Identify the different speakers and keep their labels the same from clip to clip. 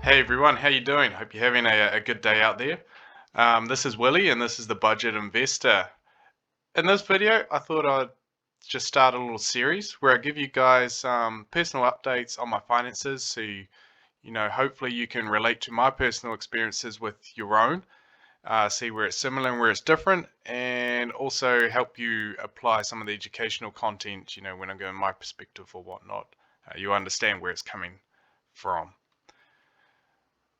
Speaker 1: Hey everyone, how you doing? Hope you're having a good day out there. This is Willie and this is the Budget Investor. In this video, I thought I'd just start a little series where I give you guys some personal updates on my finances so hopefully you can relate to my personal experiences with your own, see where it's similar and where it's different, and also help you apply some of the educational content, when I'm giving my perspective or whatnot. You understand where it's coming from.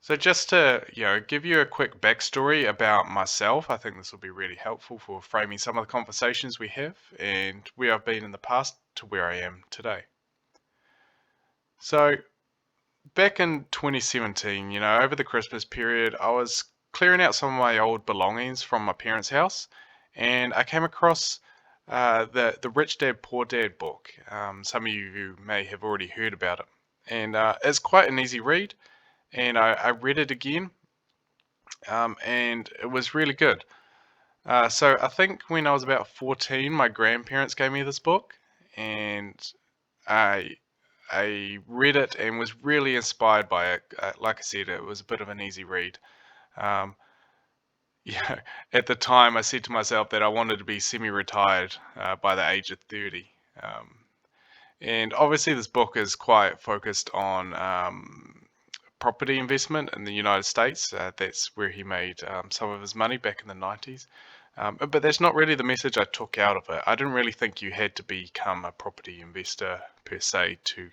Speaker 1: So just to, give you a quick backstory about myself, I think this will be really helpful for framing some of the conversations we have and where I've been in the past to where I am today. So back in 2017, over the Christmas period, I was clearing out some of my old belongings from my parents' house, and I came across the Rich Dad Poor Dad book. Some of you may have already heard about it, and it's quite an easy read. And I read it again, and it was really good. So I think when I was about 14, my grandparents gave me this book, and I I read it and was really inspired by it. Like I said, it was a bit of an easy read. Um, yeah, at the time, I said to myself that I wanted to be semi-retired by the age of 30. Um, and obviously, this book is quite focused on property investment in the United States. That's where he made some of his money back in the 90s. But that's not really the message I took out of it. I didn't really think you had to become a property investor per se to,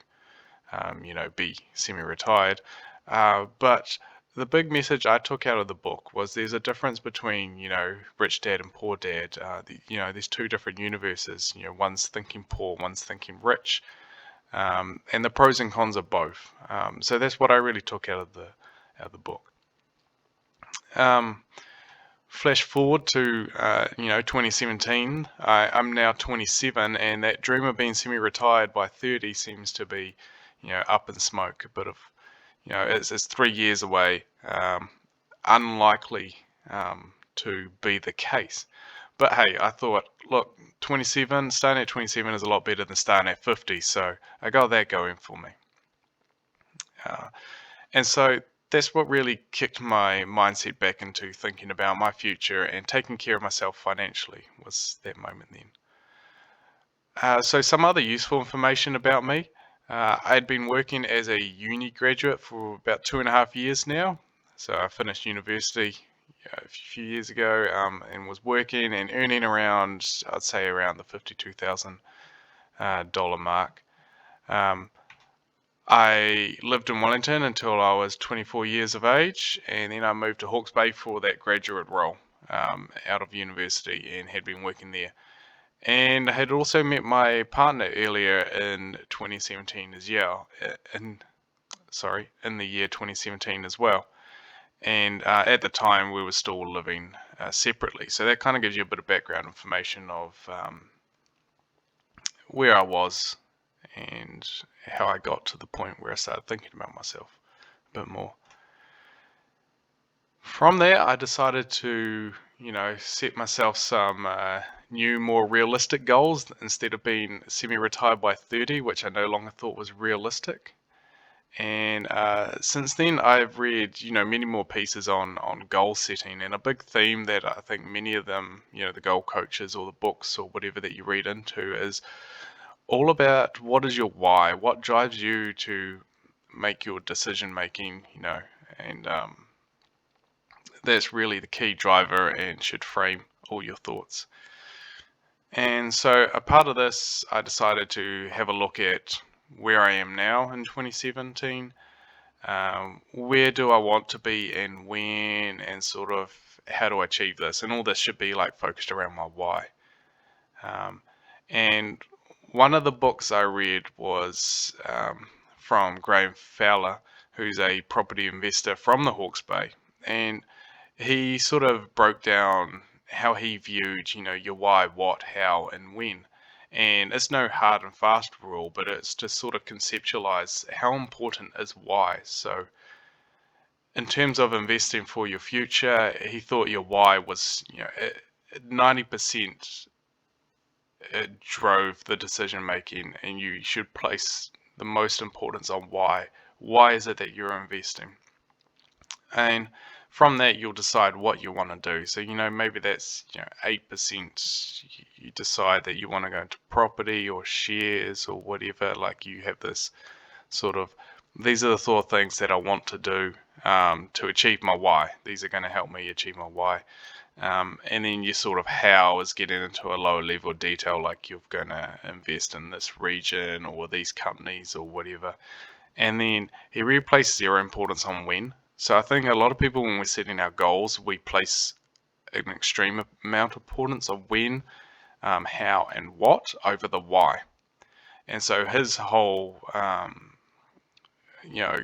Speaker 1: be semi-retired. But the big message I took out of the book was there's a difference between, rich dad and poor dad. There's two different universes. One's thinking poor, one's thinking rich, and the pros and cons of both. So that's what I really took out of the book. Flash forward to 2017. I'm now 27, and that dream of being semi-retired by 30 seems to be up in smoke. A bit of it's 3 years away. Unlikely to be the case. But hey, I thought, look, starting at 27 is a lot better than starting at 50, so I got that going for me. And so that's what really kicked my mindset back into thinking about my future and taking care of myself financially was that moment then. So some other useful information about me. I'd been working as a uni graduate for about 2.5 years now. So I finished university a few years ago, and was working and earning around, I'd say around the $52,000 mark. I lived in Wellington until I was 24 years of age, and then I moved to Hawke's Bay for that graduate role out of university and had been working there. And I had also met my partner earlier in 2017 as well, in the year 2017 as well. And at the time, we were still living separately. So that kind of gives you a bit of background information of where I was and how I got to the point where I started thinking about myself a bit more. From there, I decided to, set myself some new, more realistic goals instead of being semi-retired by 30, which I no longer thought was realistic. And since then, I've read, many more pieces on goal setting, and a big theme that I think many of them, the goal coaches or the books or whatever that you read into is all about what is your why, what drives you to make your decision making, and that's really the key driver and should frame all your thoughts. And so, a part of this, I decided to have a look at where I am now in 2017. Where do I want to be and when, and sort of how do I achieve this? And all this should be like focused around my why. And one of the books I read was from Graham Fowler, who's a property investor from the Hawke's Bay. And he sort of broke down how he viewed, your why, what, how, and when. And it's no hard and fast rule, but it's to sort of conceptualize how important is why. So, in terms of investing for your future, he thought your why was, 90% it drove the decision making, and you should place the most importance on why. Why is it that you're investing? And from that, you'll decide what you want to do. So, maybe that's, 8%. You decide that you want to go into property or shares or whatever. Like you have this sort of, these are the sort of things that I want to do to achieve my why. These are going to help me achieve my why. And then you sort of how is getting into a lower level of detail, like you're going to invest in this region or these companies or whatever. And then he really places zero importance on when. So I think a lot of people, when we're setting our goals, we place an extreme amount of importance on when, how, and what over the why. And so his whole, you know,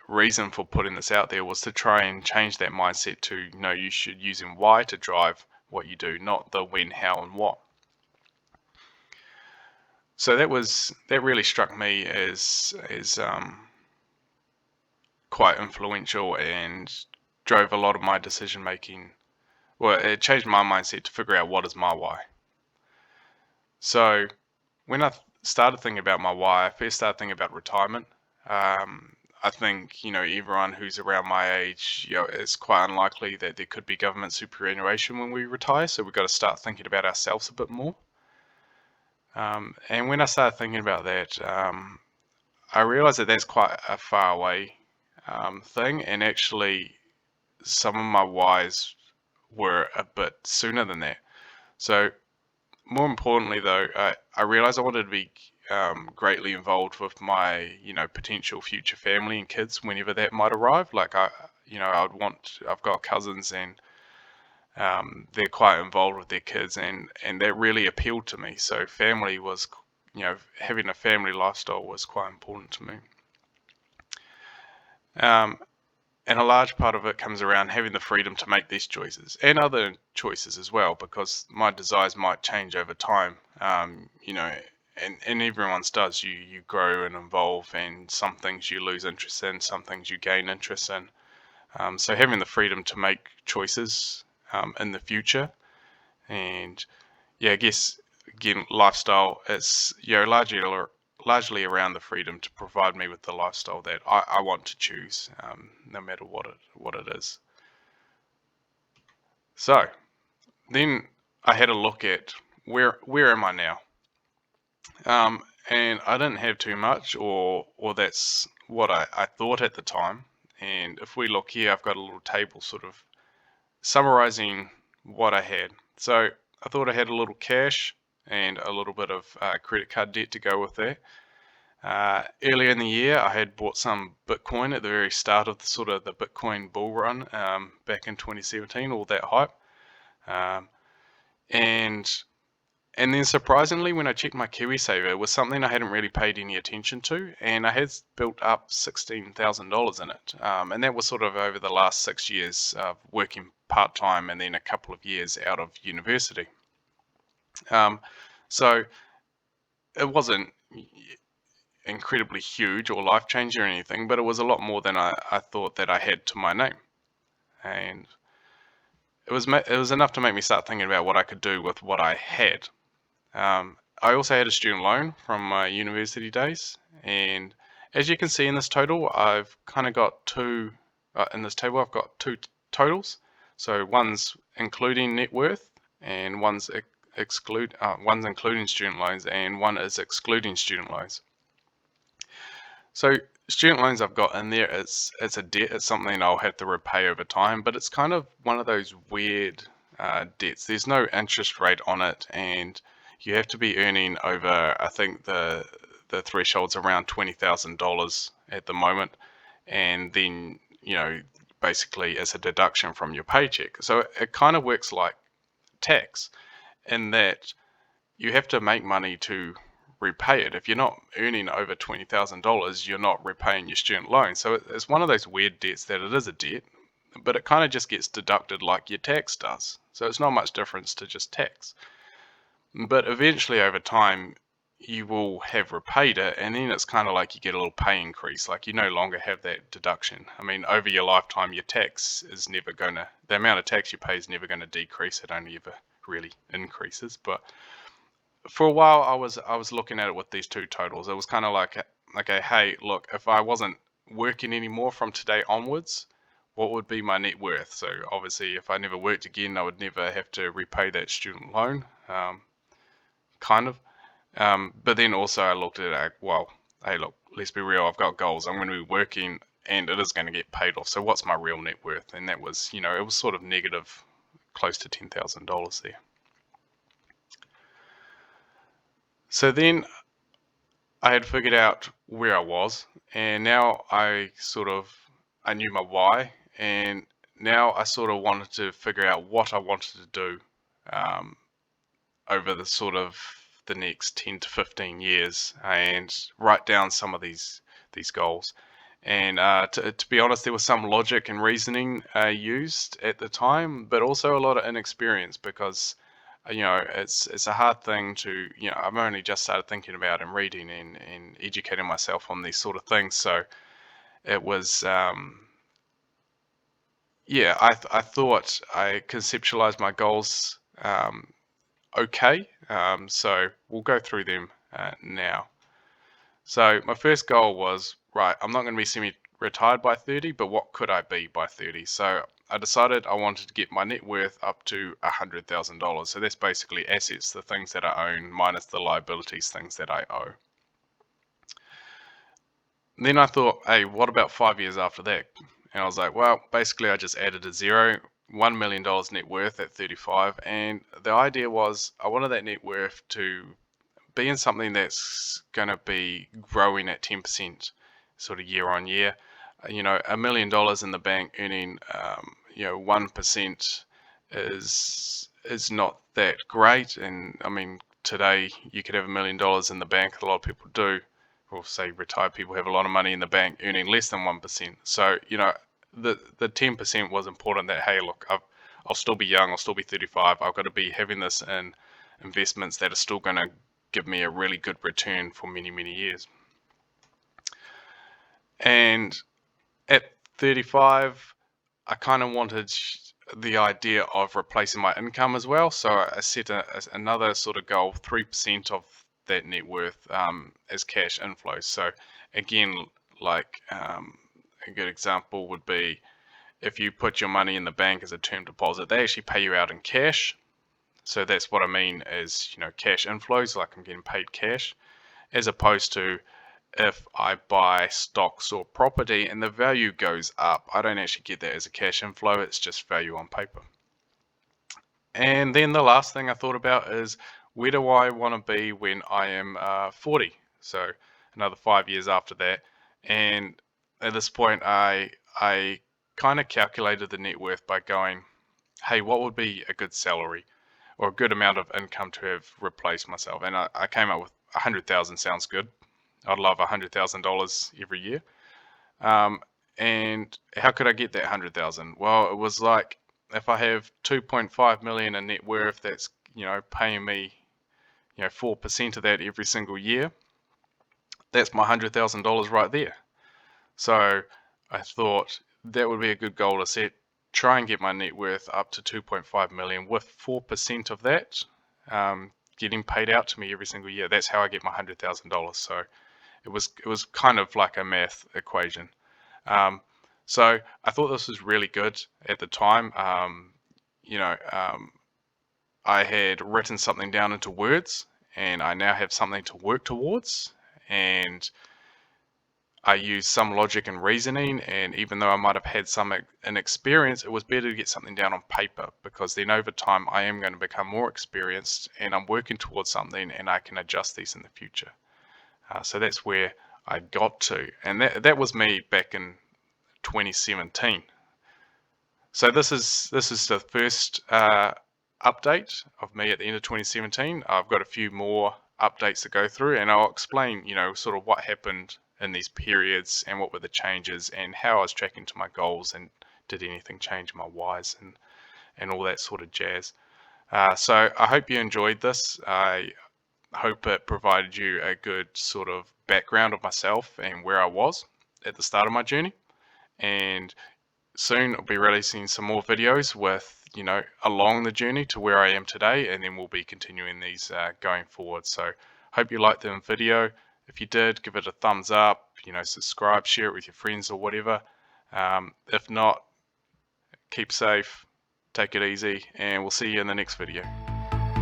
Speaker 1: reason for putting this out there was to try and change that mindset to, you should using why to drive what you do, not the when, how, and what. So that really struck me as quite influential and drove a lot of my decision making. Well, it changed my mindset to figure out what is my why. So when I started thinking about my why, I first started thinking about retirement. I think, everyone who's around my age, it's quite unlikely that there could be government superannuation when we retire. So we've got to start thinking about ourselves a bit more. And when I started thinking about that, I realized that that's quite a far away thing. And actually, some of my whys were a bit sooner than that. So more importantly, though, I realized I wanted to be greatly involved with my, potential future family and kids whenever that might arrive. Like I've got cousins and they're quite involved with their kids, and that really appealed to me. So family was, having a family lifestyle was quite important to me. And a large part of it comes around having the freedom to make these choices and other choices as well, because my desires might change over time. And everyone's does. You grow and evolve, and some things you lose interest in, some things you gain interest in. So having the freedom to make choices in the future, and I guess again, lifestyle is largely around the freedom to provide me with the lifestyle that I want to choose, no matter what it is. So then I had a look at where am I now, and I didn't have too much, or that's what I thought at the time. And if we look here, I've got a little table sort of summarizing what I had. So I thought I had a little cash and a little bit of credit card debt to go with that. Earlier in the year, I had bought some Bitcoin at the very start of the Bitcoin bull run back in 2017, all that hype. And then surprisingly, when I checked my KiwiSaver, it was something I hadn't really paid any attention to, and I had built up $16,000 in it. And that was sort of over the last 6 years of working part-time and then a couple of years out of university. So it wasn't incredibly huge or life-changing or anything, but it was a lot more than I thought that I had to my name. And it was enough to make me start thinking about what I could do with what I had. I also had a student loan from my university days, and as you can see in this total, I've kind of got two. In this table, I've got two totals. So one's including net worth, and one's including student loans, and one is excluding student loans. So student loans I've got in there, it's a debt. It's something I'll have to repay over time, but it's kind of one of those weird debts. There's no interest rate on it, and you have to be earning over, I think the threshold's around $20,000 at the moment, and then basically as a deduction from your paycheck. So it kind of works like tax, in that you have to make money to repay it. If you're not earning over $20,000, you're not repaying your student loan. So it's one of those weird debts that it is a debt, but it kind of just gets deducted like your tax does. So it's not much difference to just tax. But eventually over time, you will have repaid it, and then it's kind of like you get a little pay increase. Like you no longer have that deduction. I mean, over your lifetime, your tax is never gonna, the amount of tax you pay is never gonna decrease. It only ever really increases. But for a while, I was looking at it with these two totals. It was kind of like, okay, hey, look, if I wasn't working anymore from today onwards, what would be my net worth. So obviously, if I never worked again, I would never have to repay that student loan, kind of. But then also I looked at it like, well, hey, look, let's be real. I've got goals. I'm going to be working, and it is going to get paid off. So what's my real net worth? And that was, it was sort of negative, close to $10,000 there. So then I had figured out where I was, and now I knew my why, and now I sort of wanted to figure out what I wanted to do um, over the next 10 to 15 years, and write down some of these goals. And to be honest, there was some logic and reasoning used at the time, but also a lot of inexperience because it's a hard thing to, I've only just started thinking about and reading and educating myself on these sort of things. So it was, I thought I conceptualized my goals okay. So we'll go through them now. So my first goal was, right, I'm not going to be semi-retired by 30, but what could I be by 30? So I decided I wanted to get my net worth up to $100,000. So that's basically assets, the things that I own, minus the liabilities, things that I owe. And then I thought, hey, what about 5 years after that? And I was like, well, basically I just added a zero, $1 million net worth at 35. And the idea was I wanted that net worth to be in something that's going to be growing at 10% sort of year on year. $1 million in the bank earning 1% is not that great. And I mean, today you could have $1 million in the bank. A lot of people do, or say retired people have a lot of money in the bank earning less than 1%. So the 10% was important. That, hey, look, I'll still be young. I'll still be 35. I've got to be having this in investments that are still going to give me a really good return for many, many years. And at 35, I kind of wanted the idea of replacing my income as well. So I set another sort of goal, 3% of that net worth as cash inflows. So again, like a good example would be if you put your money in the bank as a term deposit, they actually pay you out in cash. So that's what I mean is, cash inflows, like I'm getting paid cash, as opposed to if I buy stocks or property and the value goes up, I don't actually get that as a cash inflow, it's just value on paper. And then the last thing I thought about is, where do I want to be when I am 40? So another 5 years after that. And at this point, I kind of calculated the net worth by going, hey, what would be a good salary or a good amount of income to have replaced myself? And I came up with 100,000 sounds good. I'd love $100,000 every year. And how could I get that 100,000? Well, it was like, if I have 2.5 million in net worth, that's, paying me, 4% of that every single year. That's my $100,000 right there. So I thought that would be a good goal to set. Try and get my net worth up to 2.5 million with 4% of that getting paid out to me every single year. That's how I get my $100,000. So it was kind of like a math equation. So I thought this was really good at the time. I had written something down into words, and I now have something to work towards. And I used some logic and reasoning, and even though I might have had some inexperience, it was better to get something down on paper, because then over time I am going to become more experienced and I'm working towards something and I can adjust these in the future. So that's where I got to, and that was me back in 2017. So this is the first update of me at the end of 2017. I've got a few more updates to go through, and I'll explain, sort of what happened in these periods and what were the changes and how I was tracking to my goals and did anything change my whys and all that sort of jazz. So I hope you enjoyed this. I hope it provided you a good sort of background of myself and where I was at the start of my journey. And soon I'll be releasing some more videos with, along the journey to where I am today, and then we'll be continuing these going forward. So hope you liked the video. If you did, give it a thumbs up, subscribe, share it with your friends or whatever. If not, keep safe, take it easy, and we'll see you in the next video.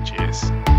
Speaker 1: Cheers.